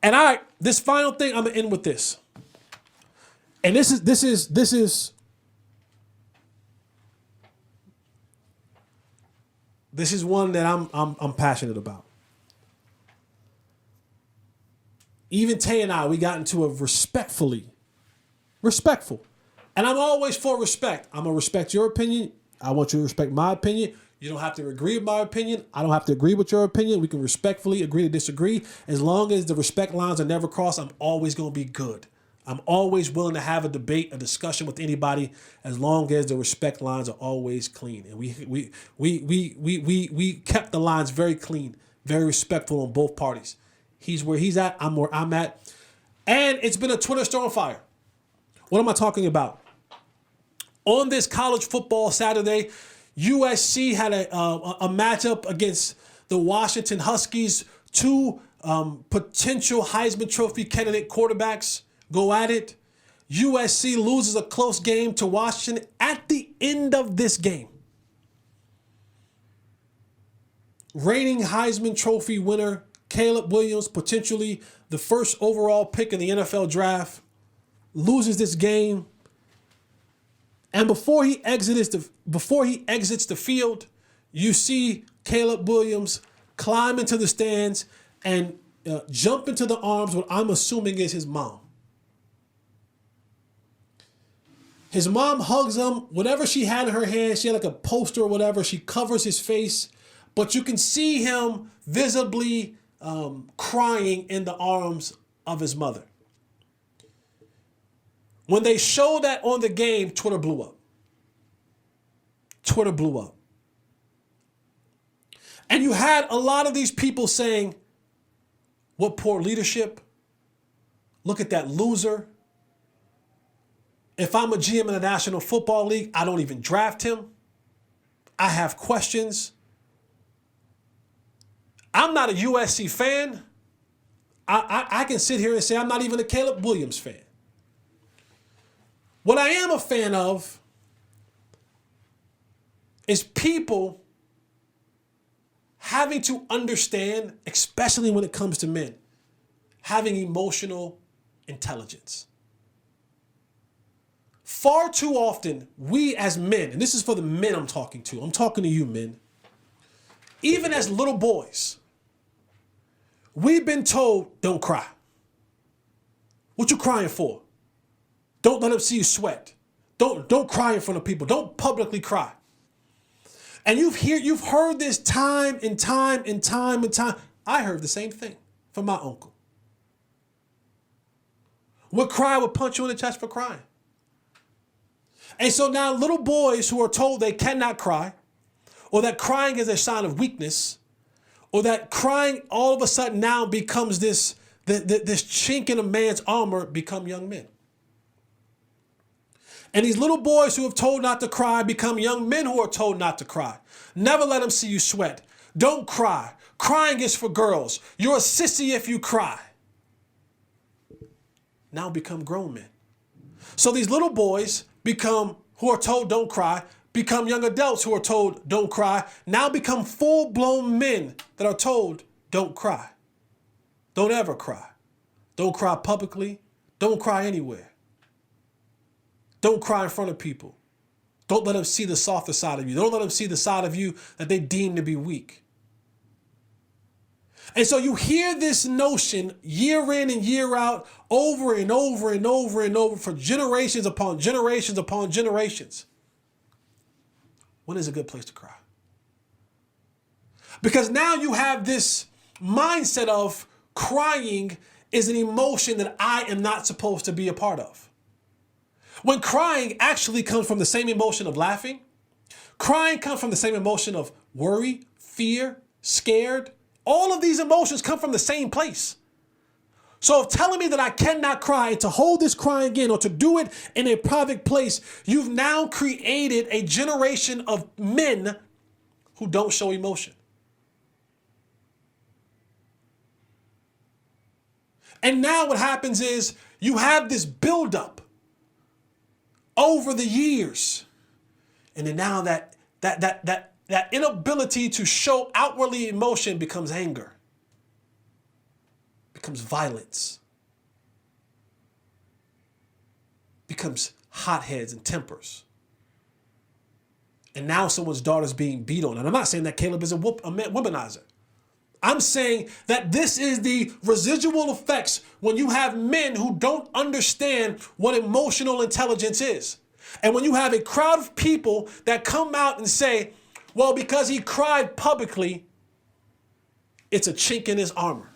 And this final thing, I'm gonna end with this. And this is one that I'm passionate about. Even Tay and I, we got into a respectful. And I'm always for respect. I'm gonna respect your opinion. I want you to respect my opinion. You don't have to agree with my opinion. I don't have to agree with your opinion. We can respectfully agree to disagree. As long as the respect lines are never crossed, I'm always going to be good. I'm always willing to have a debate, a discussion with anybody, as long as the respect lines are always clean. And we kept the lines very clean, very respectful on both parties. He's where he's at. I'm where I'm at. And it's been a Twitter storm fire. What am I talking about? On this college football Saturday, USC had a matchup against the Washington Huskies. Two potential Heisman Trophy candidate quarterbacks go at it. USC loses a close game to Washington. At the end of this game, reigning Heisman Trophy winner Caleb Williams, potentially the first overall pick in the NFL draft, loses this game. And before he exits the field, you see Caleb Williams climb into the stands and jump into the arms of what I'm assuming is his mom. His mom hugs him. Whatever she had in her hand, she had like a poster or whatever. She covers his face, but you can see him visibly crying in the arms of his mother. When they showed that on the game, Twitter blew up. Twitter blew up. And you had a lot of these people saying, what poor leadership. Look at that loser. If I'm a GM in the National Football League, I don't even draft him. I have questions. I'm not a USC fan. I can sit here and say I'm not even a Caleb Williams fan. What I am a fan of is people having to understand, especially when it comes to men, having emotional intelligence. Far too often, we as men, and this is for the men I'm talking to you men, even as little boys, we've been told, don't cry. What you crying for? Don't let them see you sweat. Don't cry in front of people. Don't publicly cry. And you've heard this time and time and time and time. I heard the same thing from my uncle. Would cry, would punch you in the chest for crying. And so now little boys who are told they cannot cry, or that crying is a sign of weakness, or that crying all of a sudden now becomes this chink in a man's armor, become young men. And these little boys who have told not to cry become young men who are told not to cry. Never let them see you sweat. Don't cry. Crying is for girls. You're a sissy if you cry. Now become grown men. So these little boys who are told don't cry, become young adults who are told don't cry, now become full-blown men that are told don't cry. Don't ever cry. Don't cry publicly. Don't cry anywhere. Don't cry in front of people. Don't let them see the softer side of you. Don't let them see the side of you that they deem to be weak. And so you hear this notion year in and year out, over and over and over and over for generations upon generations upon generations. When is a good place to cry? Because now you have this mindset of crying is an emotion that I am not supposed to be a part of. When crying actually comes from the same emotion of laughing. Crying comes from the same emotion of worry, fear, scared. All of these emotions come from the same place. So if telling me that I cannot cry, to hold this crying in or to do it in a private place, you've now created a generation of men who don't show emotion. And now what happens is you have this buildup over the years. And then now that inability to show outwardly emotion becomes anger. becomes violence, becomes hotheads and tempers. And now someone's daughter's being beat on. And I'm not saying that Caleb is a womanizer. I'm saying that this is the residual effects when you have men who don't understand what emotional intelligence is. And when you have a crowd of people that come out and say, well, because he cried publicly, it's a chink in his armor.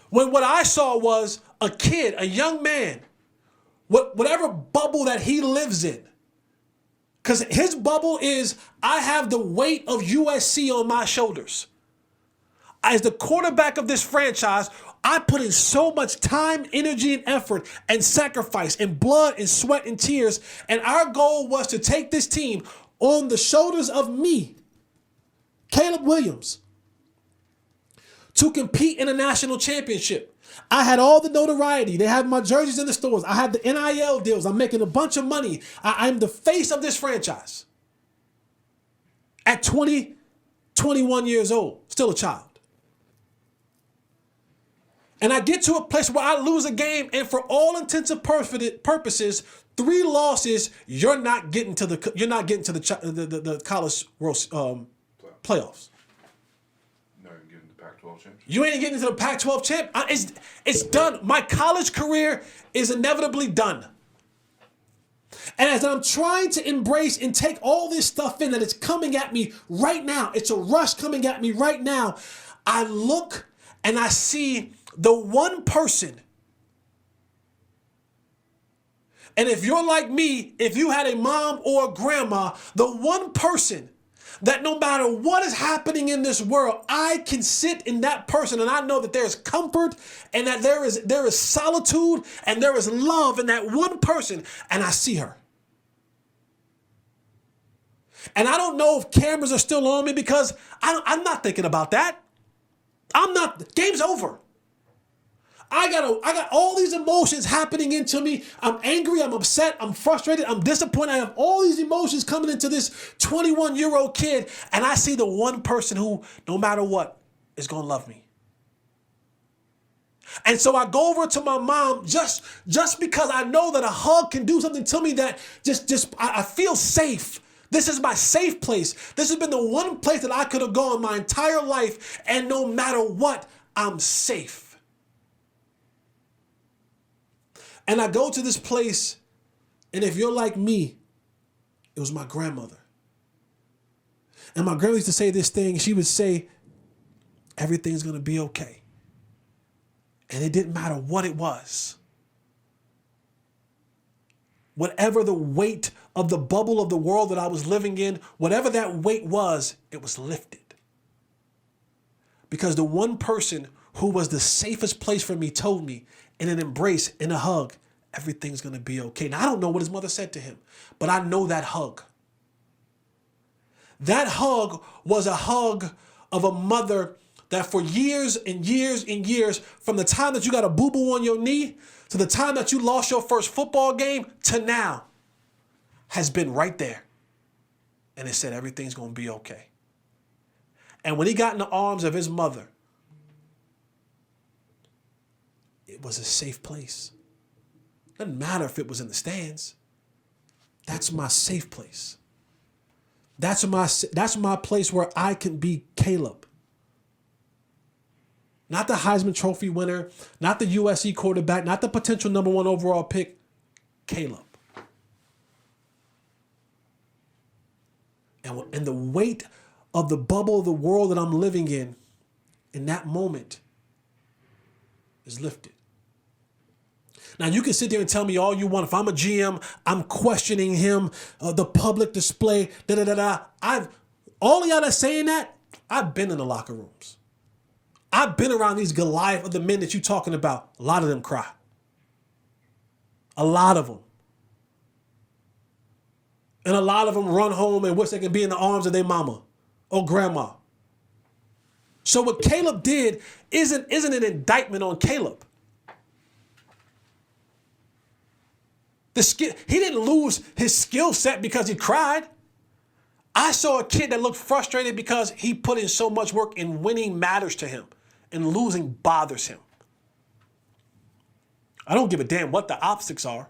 When what I saw was a kid, a young man, whatever bubble that he lives in, because his bubble is, I have the weight of USC on my shoulders. As the quarterback of this franchise, I put in so much time, energy, and effort, and sacrifice, and blood, and sweat, and tears. And our goal was to take this team on the shoulders of me, Caleb Williams, to compete in a national championship. I had all the notoriety. They had my jerseys in the stores. I had the NIL deals. I'm making a bunch of money. I'm the face of this franchise. At 20, 21 years old, still a child. And I get to a place where I lose a game, and for all intents and purposes, 3 losses, you're not getting to the college world playoffs. You ain't getting into the Pac-12 champ. It's done. My college career is inevitably done. And as I'm trying to embrace and take all this stuff in that it's coming at me right now, it's a rush coming at me right now, I look and I see the one person. And if you're like me, if you had a mom or a grandma, the one person that no matter what is happening in this world, I can sit in that person and I know that there's comfort and that there is solitude and there is love in that one person, and I see her. And I don't know if cameras are still on me because I'm not thinking about that. Game's over. I got all these emotions happening into me. I'm angry, I'm upset, I'm frustrated, I'm disappointed. I have all these emotions coming into this 21-year-old kid, and I see the one person who, no matter what, is going to love me. And so I go over to my mom just because I know that a hug can do something to me that I feel safe. This is my safe place. This has been the one place that I could have gone my entire life, and no matter what, I'm safe. And I go to this place, and if you're like me, it was my grandmother. And my grandma used to say this thing. She would say, everything's going to be okay. And it didn't matter what it was. Whatever the weight of the bubble of the world that I was living in, whatever that weight was, it was lifted. Because the one person who was the safest place for me told me, in an embrace, in a hug, everything's going to be okay. Now, I don't know what his mother said to him, but I know that hug. That hug was a hug of a mother that for years and years and years, from the time that you got a boo-boo on your knee to the time that you lost your first football game to now, has been right there. And it said everything's going to be okay. And when he got in the arms of his mother, it was a safe place. Doesn't matter if it was in the stands. That's my safe place. That's my place where I can be Caleb. Not the Heisman Trophy winner, not the USC quarterback, not the potential number 1 overall pick, Caleb. And the weight of the bubble of the world that I'm living in that moment, is lifted. Now, you can sit there and tell me all you want. If I'm a GM, I'm questioning him, the public display, all of y'all that's saying that, I've been in the locker rooms. I've been around these Goliath of the men that you're talking about. A lot of them cry. A lot of them. And a lot of them run home and wish they could be in the arms of their mama or grandma. So what Caleb did isn't an indictment on Caleb. He didn't lose his skill set because he cried. I saw a kid that looked frustrated because he put in so much work and winning matters to him. and losing bothers him. I don't give a damn what the optics are.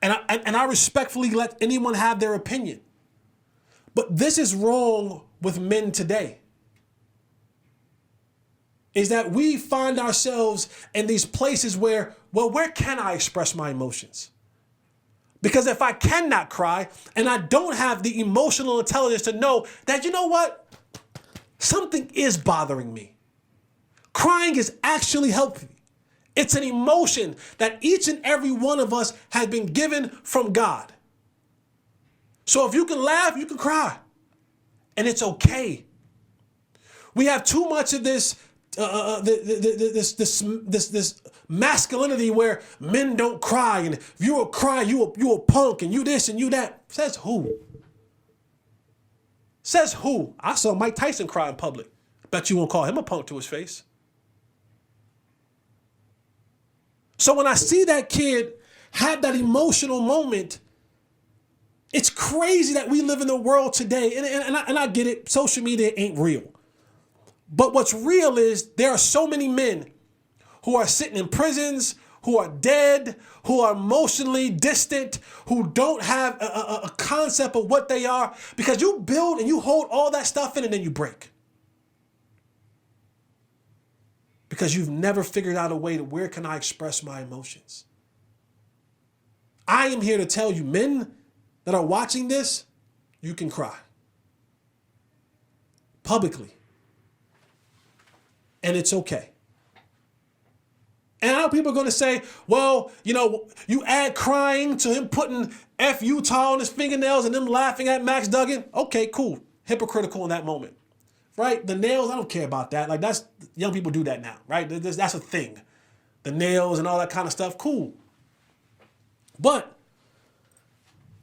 And I respectfully let anyone have their opinion. But this is wrong with men today. Is that we find ourselves in these places where, well, where can I express my emotions? Because if I cannot cry and I don't have the emotional intelligence to know that, you know what? Something is bothering me. Crying is actually healthy. It's an emotion that each and every one of us has been given from God. So if you can laugh, you can cry. And it's okay. We have too much of this this masculinity where men don't cry, and if you a cry, you a punk, and you this and you that. Says who? Says who? I saw Mike Tyson cry in public. Bet you won't call him a punk to his face. So when I see that kid have that emotional moment, it's crazy that we live in the world today, and I get it. Social media ain't real. But what's real is there are so many men who are sitting in prisons, who are dead, who are emotionally distant, who don't have a concept of what they are, because you build and you hold all that stuff in and then you break. Because you've never figured out a way to where can I express my emotions. I am here to tell you, men that are watching this, you can cry. Publicly. And it's okay. And I know people are going to say, well, you know, you add crying to him putting F Utah on his fingernails and them laughing at Max Duggan. Okay, cool. Hypocritical in that moment. Right? The nails, I don't care about that. Like, that's, young people do that now, right? That's a thing. The nails and all that kind of stuff, cool. But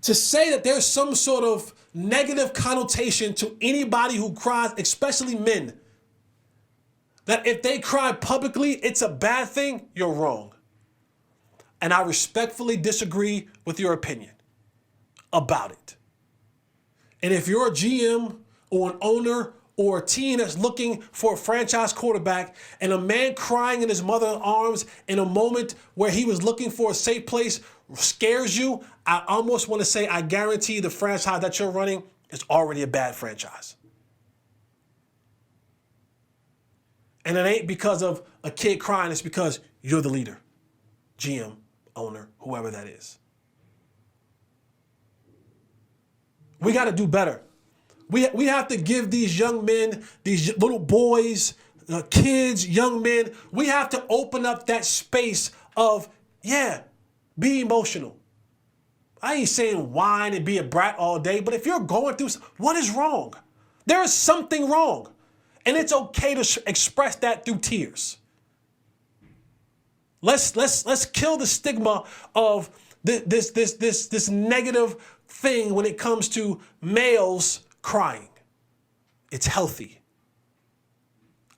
to say that there's some sort of negative connotation to anybody who cries, especially men, that if they cry publicly, it's a bad thing, you're wrong. And I respectfully disagree with your opinion about it. And if you're a GM or an owner or a team that's looking for a franchise quarterback and a man crying in his mother's arms in a moment where he was looking for a safe place scares you, I almost want to say I guarantee the franchise that you're running is already a bad franchise. And it ain't because of a kid crying, it's because you're the leader, GM, owner, whoever that is. We got to do better. We have to give these young men, these little boys, kids, young men, we have to open up that space of, yeah, be emotional. I ain't saying whine and be a brat all day, but if you're going through, what is wrong? There is something wrong. And it's okay to express that through tears. Let's kill the stigma of this negative thing when it comes to males crying. It's healthy.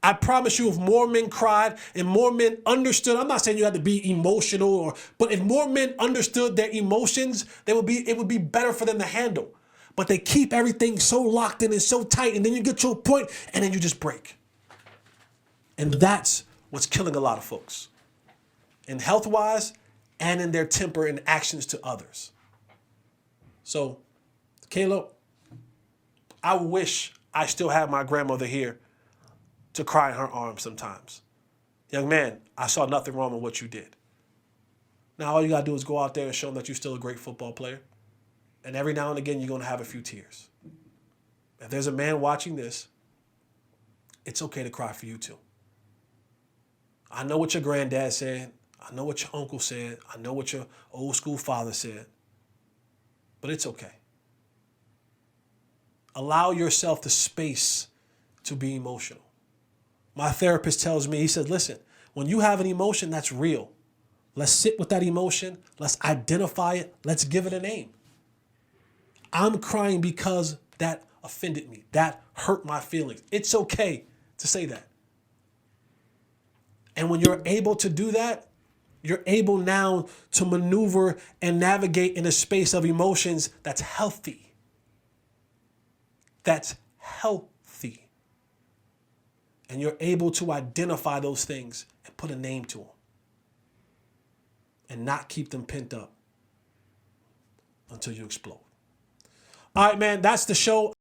I promise you, if more men cried and more men understood, I'm not saying you have to be emotional, but if more men understood their emotions, it would be better for them to handle. But they keep everything so locked in and so tight, and then you get to a point, and then you just break. And that's what's killing a lot of folks. In health-wise, and in their temper and actions to others. So, Caleb, I wish I still had my grandmother here to cry in her arms sometimes. Young man, I saw nothing wrong with what you did. Now all you got to do is go out there and show them that you're still a great football player. And every now and again, you're going to have a few tears. If there's a man watching this, it's okay to cry for you too. I know what your granddad said. I know what your uncle said. I know what your old school father said. But it's okay. Allow yourself the space to be emotional. My therapist tells me, he said, listen, when you have an emotion that's real, let's sit with that emotion. Let's identify it. Let's give it a name. I'm crying because that offended me. That hurt my feelings. It's okay to say that. And when you're able to do that, you're able now to maneuver and navigate in a space of emotions that's healthy. That's healthy. and you're able to identify those things and put a name to them and not keep them pent up until you explode. All right, man, that's the show.